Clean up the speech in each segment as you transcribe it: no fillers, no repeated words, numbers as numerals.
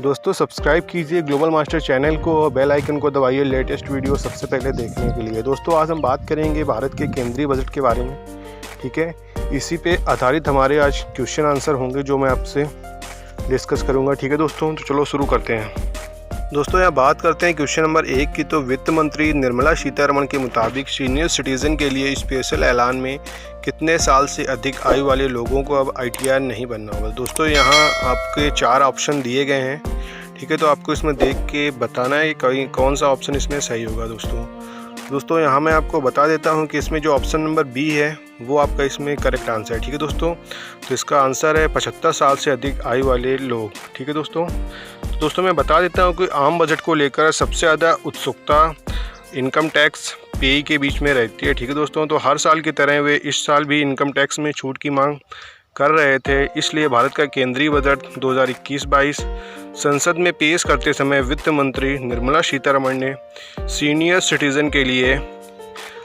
दोस्तों सब्सक्राइब कीजिए global master channel को और बेल आइकन को दबाइए लेटेस्ट वीडियो सबसे पहले देखने के लिए। दोस्तों आज हम बात करेंगे भारत के केंद्रीय बजट के बारे में, ठीक है। इसी पे आधारित हमारे आज क्वेश्चन आंसर होंगे जो मैं आपसे डिस्कस करूंगा, ठीक है दोस्तों। तो चलो शुरू करते हैं। दोस्तों यहाँ बात करते हैं क्वेश्चन नंबर 1 की। तो वित्त मंत्री निर्मला सीतारमण के मुताबिक सीनियर सिटीज़न के लिए स्पेशल ऐलान में कितने साल से अधिक आयु वाले लोगों को अब ITR नहीं बनना होगा। दोस्तों यहाँ आपके 4 ऑप्शन दिए गए हैं, ठीक है। तो आपको इसमें देख के बताना है कि कौन सा ऑप्शन इसमें सही होगा। दोस्तों यहाँ मैं आपको बता देता हूँ कि इसमें जो ऑप्शन नंबर B है वो आपका इसमें करेक्ट आंसर है, ठीक है दोस्तों। तो इसका आंसर है 75 साल से अधिक आयु वाले लोग, ठीक है दोस्तों। तो दोस्तों मैं बता देता हूँ कि आम बजट को लेकर सबसे ज़्यादा उत्सुकता इनकम टैक्स पेई के बीच में रहती है, ठीक है दोस्तों। तो हर साल की तरह वे इस साल भी इनकम टैक्स में छूट की मांग कर रहे थे। इसलिए भारत का केंद्रीय बजट 2021-22 संसद में पेश करते समय वित्त मंत्री निर्मला सीतारमण ने सीनियर सिटीज़न के लिए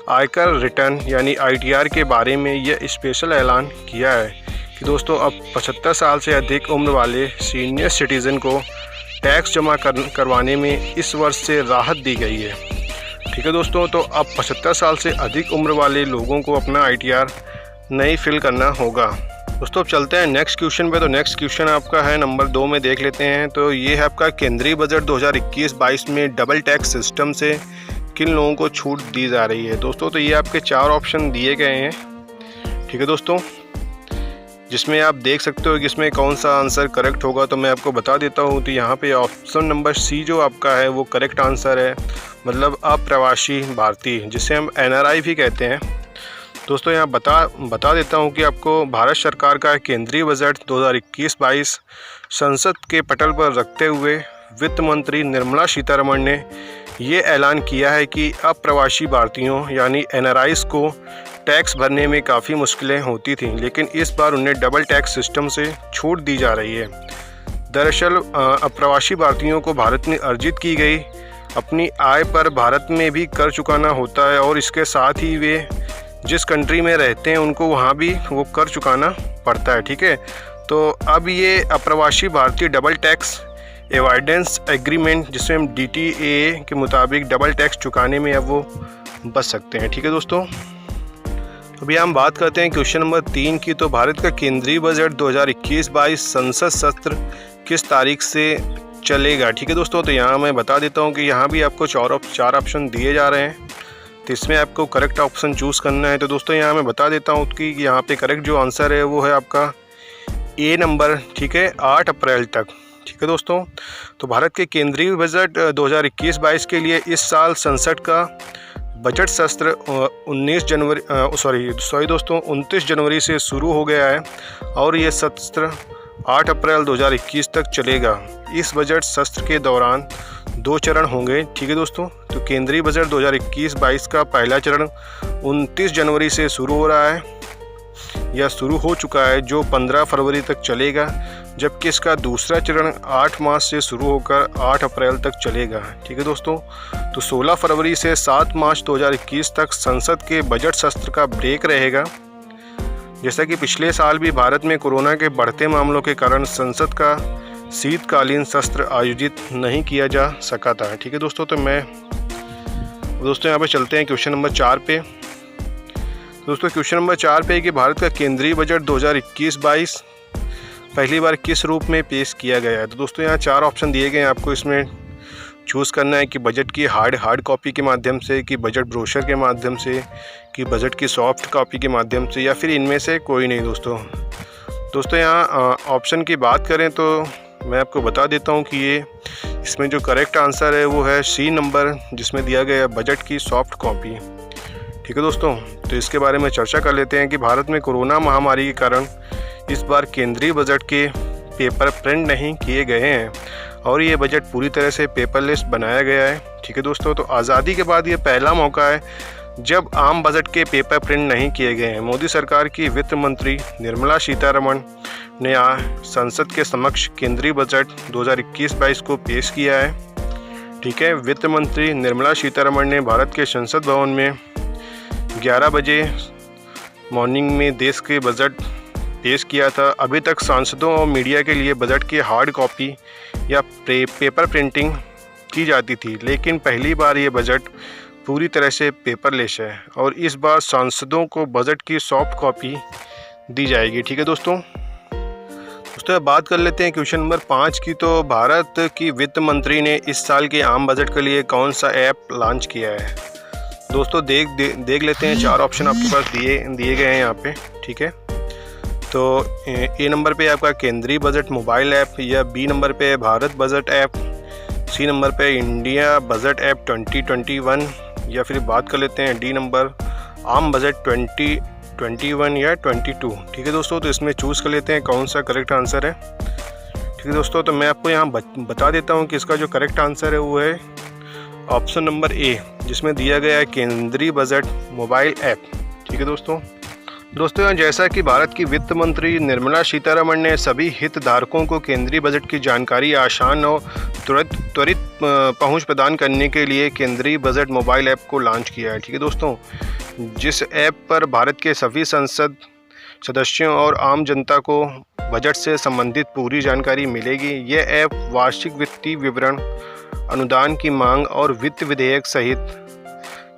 आयकर रिटर्न यानी ITR के बारे में यह स्पेशल ऐलान किया है कि दोस्तों अब 75 साल से अधिक उम्र वाले सीनियर सिटीज़न को टैक्स जमा करवाने में इस वर्ष से राहत दी गई है, ठीक है दोस्तों। तो अब 75 साल से अधिक उम्र वाले लोगों को अपना ITR नहीं फिल करना होगा। दोस्तों अब चलते हैं नेक्स्ट क्वेश्चन पे। तो नेक्स्ट क्वेश्चन आपका है नंबर 2 में देख लेते हैं। तो ये है आपका केंद्रीय बजट 2021-22 में डबल टैक्स सिस्टम से किन लोगों को छूट दी जा रही है। दोस्तों तो ये आपके 4 ऑप्शन दिए गए हैं, ठीक है दोस्तों, जिसमें आप देख सकते हो कि इसमें कौन सा आंसर करेक्ट होगा। तो मैं आपको बता देता हूँ। तो यहाँ पे ऑप्शन नंबर C जो आपका है वो करेक्ट आंसर है, मतलब अप्रवासी भारतीय, जिसे हम NRI भी कहते हैं। दोस्तों यहाँ बता देता हूँ कि आपको भारत सरकार का केंद्रीय बजट 2021-22 संसद के पटल पर रखते हुए वित्त मंत्री निर्मला सीतारमण ने ये ऐलान किया है कि अप्रवासी भारतीयों यानी NRIs को टैक्स भरने में काफ़ी मुश्किलें होती थीं, लेकिन इस बार उन्हें डबल टैक्स सिस्टम से छूट दी जा रही है। दरअसल अप्रवासी भारतीयों को भारत में अर्जित की गई अपनी आय पर भारत में भी कर चुकाना होता है और इसके साथ ही वे जिस कंट्री में रहते हैं उनको वहाँ भी वो कर चुकाना पड़ता है, ठीक है। तो अब ये अप्रवासी भारतीय डबल टैक्स एवॉइडेंस एग्रीमेंट, जिसे हम DTA के मुताबिक डबल टैक्स चुकाने में अब वो बच सकते हैं, ठीक है दोस्तों। अभी हम बात करते हैं क्वेश्चन नंबर 3 की। तो भारत का केंद्रीय बजट 2021-22 संसद सत्र किस तारीख से चलेगा, ठीक है दोस्तों। तो यहाँ मैं बता देता हूँ कि यहाँ भी आपको 4 ऑप्शन दिए जा रहे हैं, तो इसमें आपको करेक्ट ऑप्शन चूज़ करना है। तो दोस्तों यहाँ मैं बता देता हूँ कि यहाँ पे करेक्ट जो आंसर है वो है आपका A नंबर, ठीक है, 8 अप्रैल तक, ठीक है दोस्तों। तो भारत के केंद्रीय बजट 2021-22 के लिए इस साल संसद का बजट सत्र 29 जनवरी से शुरू हो गया है और ये सत्र 8 अप्रैल 2021 तक चलेगा। इस बजट सत्र के दौरान 2 चरण होंगे, ठीक है दोस्तों। तो केंद्रीय बजट 2021-22 का पहला चरण 29 जनवरी से शुरू हो रहा है या शुरू हो चुका है, जो 15 फरवरी तक चलेगा, जबकि इसका दूसरा चरण 8 मार्च से शुरू होकर 8 अप्रैल तक चलेगा, ठीक है दोस्तों। तो 16 फरवरी से 7 मार्च 2021 तक संसद के बजट सत्र का ब्रेक रहेगा। जैसा कि पिछले साल भी भारत में कोरोना के बढ़ते मामलों के कारण संसद का शीतकालीन सत्र आयोजित नहीं किया जा सका था, ठीक है दोस्तों। तो दोस्तों यहाँ पे चलते हैं क्वेश्चन नंबर 4 पे। दोस्तों क्वेश्चन नंबर 4 पे कि भारत का केंद्रीय बजट 2021-22 पहली बार किस रूप में पेश किया गया है। तो दोस्तों यहाँ 4 ऑप्शन दिए गए हैं, आपको इसमें चूज़ करना है कि बजट की हार्ड कॉपी के माध्यम से, कि बजट ब्रोशर के माध्यम से, कि बजट की सॉफ्ट कॉपी के माध्यम से, या फिर इनमें से कोई नहीं। दोस्तों यहाँ ऑप्शन की बात करें तो मैं आपको बता देता हूँ कि ये इसमें जो करेक्ट आंसर है वो है C नंबर, जिसमें दिया गया बजट की सॉफ्ट कॉपी, ठीक है दोस्तों। तो इसके बारे में चर्चा कर लेते हैं कि भारत में कोरोना महामारी के कारण इस बार केंद्रीय बजट के पेपर प्रिंट नहीं किए गए हैं और ये बजट पूरी तरह से पेपरलेस बनाया गया है, ठीक है दोस्तों। तो आज़ादी के बाद ये पहला मौका है जब आम बजट के पेपर प्रिंट नहीं किए गए हैं। मोदी सरकार की वित्त मंत्री निर्मला सीतारमण ने संसद के समक्ष केंद्रीय बजट 2021-22 को पेश किया है, ठीक है। वित्त मंत्री निर्मला सीतारमण ने भारत के संसद भवन में 11 बजे मॉर्निंग में देश के बजट पेश किया था। अभी तक सांसदों और मीडिया के लिए बजट की हार्ड कॉपी या पेपर प्रिंटिंग की जाती थी, लेकिन पहली बार ये बजट पूरी तरह से पेपरलेस है और इस बार सांसदों को बजट की सॉफ्ट कॉपी दी जाएगी। ठीक है दोस्तों, बात कर लेते हैं क्वेश्चन नंबर 5 की। तो भारत की वित्त मंत्री ने इस साल के आम बजट के लिए कौन सा ऐप लॉन्च किया है? दोस्तों देख लेते हैं। 4 ऑप्शन आपके पास दिए गए हैं यहाँ पे। ठीक है, तो ए नंबर पे आपका केंद्रीय बजट मोबाइल ऐप, या बी नंबर पे Bharat budget app, C number पे इंडिया बजट ऐप 2021, या फिर बात कर लेते हैं डी नंबर आम बजट 2021 या 22। ठीक है दोस्तों, तो इसमें चूज़ कर लेते हैं कौन सा करेक्ट आंसर है। ठीक है दोस्तों, तो मैं आपको यहाँ बता देता हूँ कि इसका जो करेक्ट आंसर है वो है ऑप्शन नंबर ए, जिसमें दिया गया है केंद्रीय बजट मोबाइल ऐप। ठीक है दोस्तों, जैसा कि भारत की वित्त मंत्री निर्मला सीतारमण ने सभी हितधारकों को केंद्रीय बजट की जानकारी आसान और त्वरित पहुंच प्रदान करने के लिए केंद्रीय बजट मोबाइल ऐप को लॉन्च किया है। ठीक है दोस्तों, जिस ऐप पर भारत के सभी संसद सदस्यों और आम जनता को बजट से संबंधित पूरी जानकारी मिलेगी। यह ऐप वार्षिक वित्तीय विवरण, अनुदान की मांग और वित्त विधेयक सहित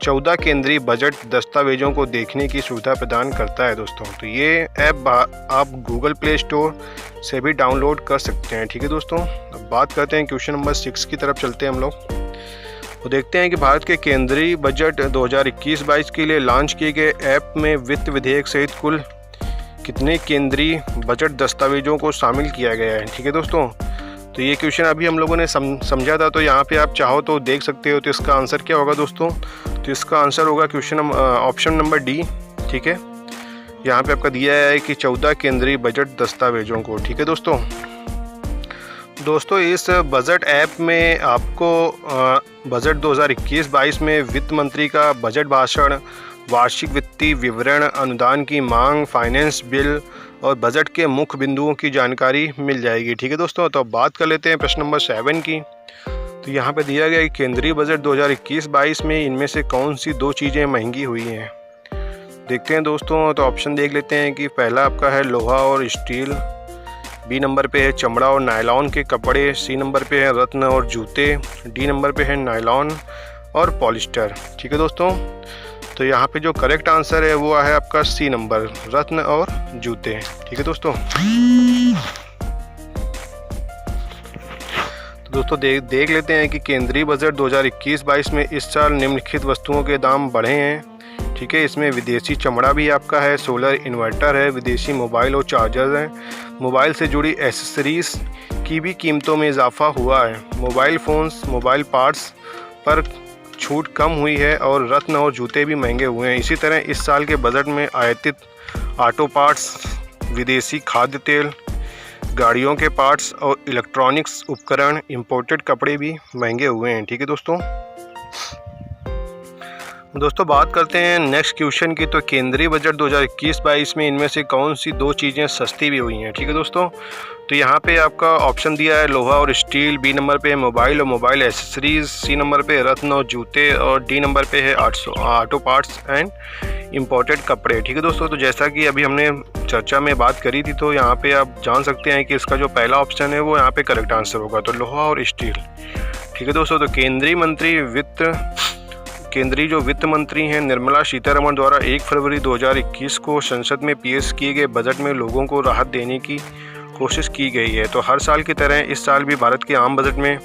14 केंद्रीय बजट दस्तावेजों को देखने की सुविधा प्रदान करता है दोस्तों। तो ये ऐप आप गूगल प्ले स्टोर से भी डाउनलोड कर सकते हैं। ठीक है दोस्तों, अब बात करते हैं क्वेश्चन नंबर 6 की तरफ चलते हैं हम लोग। तो देखते हैं कि भारत के केंद्रीय बजट 2021-22 के लिए लॉन्च किए गए ऐप में वित्त विधेयक सहित कुल कितने केंद्रीय बजट दस्तावेजों को शामिल किया गया है। ठीक है दोस्तों, तो ये क्वेश्चन अभी हम लोगों ने समझा था, तो यहाँ पे आप चाहो तो देख सकते हो। तो इसका आंसर क्या होगा दोस्तों? तो इसका आंसर होगा ऑप्शन नंबर डी। ठीक है, यहाँ पे आपका दिया है कि 14 केंद्रीय बजट दस्तावेजों को। ठीक है दोस्तों, इस बजट ऐप में आपको बजट 2021-22 में वित्त मंत्री का बजट भाषण, वार्षिक वित्तीय विवरण, अनुदान की मांग, फाइनेंस बिल और बजट के मुख्य बिंदुओं की जानकारी मिल जाएगी। ठीक है दोस्तों, तो अब बात कर लेते हैं प्रश्न नंबर 7 की। तो यहाँ पे दिया गया है कि केंद्रीय बजट 2021-22 में इनमें से कौन सी 2 चीज़ें महंगी हुई हैं। देखते हैं दोस्तों, तो ऑप्शन देख लेते हैं कि पहला आपका है लोहा और स्टील, बी नंबर पे है चमड़ा और नायलॉन के कपड़े, सी नंबर पे है रत्न और जूते, डी नंबर पे है नायलॉन और पॉलिस्टर। ठीक है दोस्तों, तो यहाँ पे जो करेक्ट आंसर है वो है आपका सी नंबर, रत्न और जूते। ठीक है दोस्तों, देख लेते हैं कि केंद्रीय बजट 2021-22 में इस साल निम्नलिखित वस्तुओं के दाम बढ़े हैं। ठीक है, इसमें विदेशी चमड़ा भी आपका है, सोलर इन्वर्टर है, विदेशी मोबाइल और चार्जर हैं, मोबाइल से जुड़ी एसेसरीज की भी कीमतों में इजाफा हुआ है, मोबाइल फ़ोन्स, मोबाइल पार्ट्स पर छूट कम हुई है और रत्न और जूते भी महंगे हुए हैं। इसी तरह इस साल के बजट में आयातित ऑटो पार्ट्स, विदेशी खाद्य तेल, गाड़ियों के पार्ट्स और इलेक्ट्रॉनिक्स उपकरण, इंपोर्टेड कपड़े भी महंगे हुए हैं। ठीक है दोस्तों, बात करते हैं नेक्स्ट क्वेश्चन की। तो केंद्रीय बजट 2021-22 में इनमें से कौन सी 2 चीज़ें सस्ती भी हुई हैं। ठीक है दोस्तों, तो यहाँ पे आपका ऑप्शन दिया है लोहा और स्टील, बी नंबर पे है मोबाइल और मोबाइल एसेसरीज, सी नंबर पे है रत्न और जूते और डी नंबर पे है ऑटो पार्ट्स एंड इंपोर्टेड कपड़े। ठीक है दोस्तों, तो जैसा कि अभी हमने चर्चा में बात करी थी, तो यहाँ पे आप जान सकते हैं कि इसका जो पहला ऑप्शन है वो यहाँ पे करेक्ट आंसर होगा, तो लोहा और स्टील। ठीक है दोस्तों, तो केंद्रीय जो वित्त मंत्री हैं निर्मला सीतारमण द्वारा 1 फरवरी 2021 को संसद में पेश किए गए बजट में लोगों को राहत देने की कोशिश की गई है। तो हर साल की तरह इस साल भी भारत के आम बजट में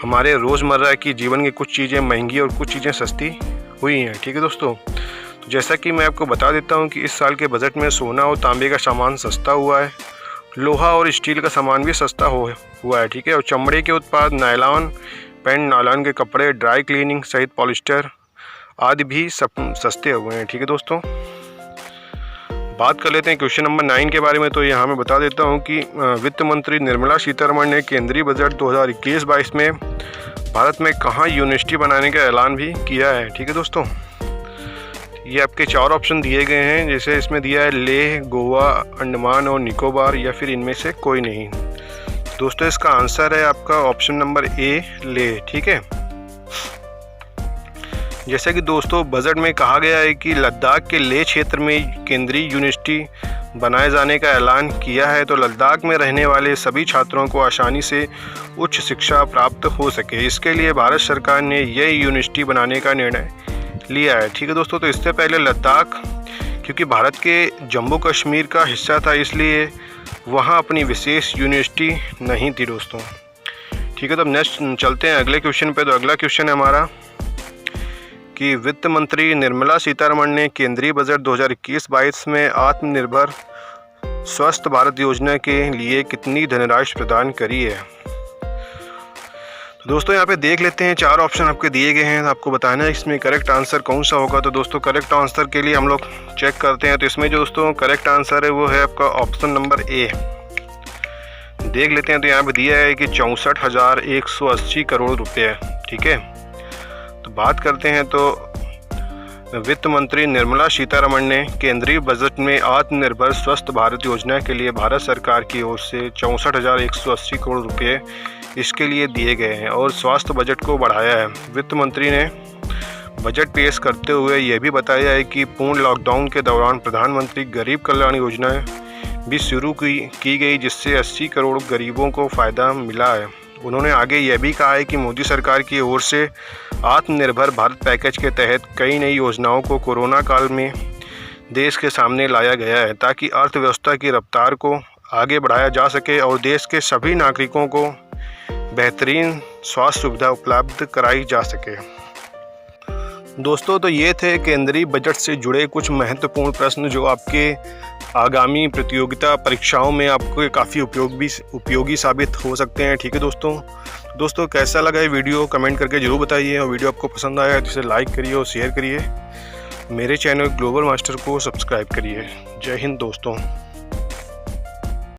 हमारे रोज़मर्रा की जीवन की कुछ चीज़ें महंगी और कुछ चीज़ें सस्ती हुई हैं। ठीक है दोस्तों, तो जैसा कि मैं आपको बता देता हूं कि इस साल के बजट में सोना और तांबे का सामान सस्ता हुआ है, लोहा और स्टील का सामान भी सस्ता हुआ है। ठीक है, और चमड़े के उत्पाद, नायलॉन पैंट, नायलॉन के कपड़े, ड्राई क्लीनिंग सहित पॉलिस्टर आदि भी सब सस्ते हुए हैं। ठीक है दोस्तों, बात कर लेते हैं क्वेश्चन नंबर 9 के बारे में। तो यहाँ मैं बता देता हूँ कि वित्त मंत्री निर्मला सीतारमण ने केंद्रीय बजट 2021-22 में भारत में कहाँ यूनिवर्सिटी बनाने का ऐलान भी किया है। ठीक है दोस्तों, ये आपके 4 ऑप्शन दिए गए हैं, जैसे इसमें दिया है लेह, गोवा, अंडमान और निकोबार, या फिर इनमें से कोई नहीं। दोस्तों, इसका आंसर है आपका ऑप्शन नंबर ए, लेह। ठीक है, जैसे कि दोस्तों बजट में कहा गया है कि लद्दाख के लेह क्षेत्र में केंद्रीय यूनिवर्सिटी बनाए जाने का ऐलान किया है, तो लद्दाख में रहने वाले सभी छात्रों को आसानी से उच्च शिक्षा प्राप्त हो सके। इसके लिए भारत सरकार ने यह यूनिवर्सिटी बनाने का निर्णय लिया है। ठीक है दोस्तों, तो इससे पहले लद्दाख क्योंकि भारत के जम्मू कश्मीर का हिस्सा था, इसलिए वहाँ अपनी विशेष यूनिवर्सिटी नहीं थी दोस्तों। ठीक है, तो अब नेक्स्ट चलते हैं अगले क्वेश्चन पे। तो अगला क्वेश्चन है हमारा कि वित्त मंत्री निर्मला सीतारमण ने केंद्रीय बजट 2021-22 में आत्मनिर्भर स्वस्थ भारत योजना के लिए कितनी धनराशि प्रदान करी है। तो दोस्तों यहाँ पे देख लेते हैं, 4 ऑप्शन आपके दिए गए हैं, आपको बताना है इसमें करेक्ट आंसर कौन सा होगा। तो दोस्तों करेक्ट आंसर के लिए हम लोग चेक करते हैं। तो इसमें जो दोस्तों करेक्ट आंसर है वो है आपका ऑप्शन नंबर ए। देख लेते हैं, तो यहाँ पे दिया है कि 64,180 करोड़ रुपये। ठीक है, तो बात करते हैं। तो वित्त मंत्री निर्मला सीतारमण ने केंद्रीय बजट में आत्मनिर्भर स्वस्थ भारत योजना के लिए भारत सरकार की ओर से 64,180 करोड़ रुपये इसके लिए दिए गए हैं और स्वास्थ्य बजट को बढ़ाया है। वित्त मंत्री ने बजट पेश करते हुए यह भी बताया है कि पूर्ण लॉकडाउन के दौरान प्रधानमंत्री गरीब कल्याण योजना भी शुरू की गई, जिससे 80 करोड़ गरीबों को फ़ायदा मिला है। उन्होंने आगे यह भी कहा है कि मोदी सरकार की ओर से आत्मनिर्भर भारत पैकेज के तहत कई नई योजनाओं को कोरोना काल में देश के सामने लाया गया है, ताकि अर्थव्यवस्था की रफ्तार को आगे बढ़ाया जा सके और देश के सभी नागरिकों को बेहतरीन स्वास्थ्य सुविधा उपलब्ध कराई जा सके। दोस्तों तो ये थे केंद्रीय बजट से जुड़े कुछ महत्वपूर्ण प्रश्न जो आपके आगामी प्रतियोगिता परीक्षाओं में आपको काफ़ी उपयोगी साबित हो सकते हैं। ठीक है दोस्तों कैसा लगा ये वीडियो कमेंट करके ज़रूर बताइए, और वीडियो आपको पसंद आया तो इसे लाइक करिए और शेयर करिए। मेरे चैनल ग्लोबल मास्टर को सब्सक्राइब करिए। जय हिंद दोस्तों।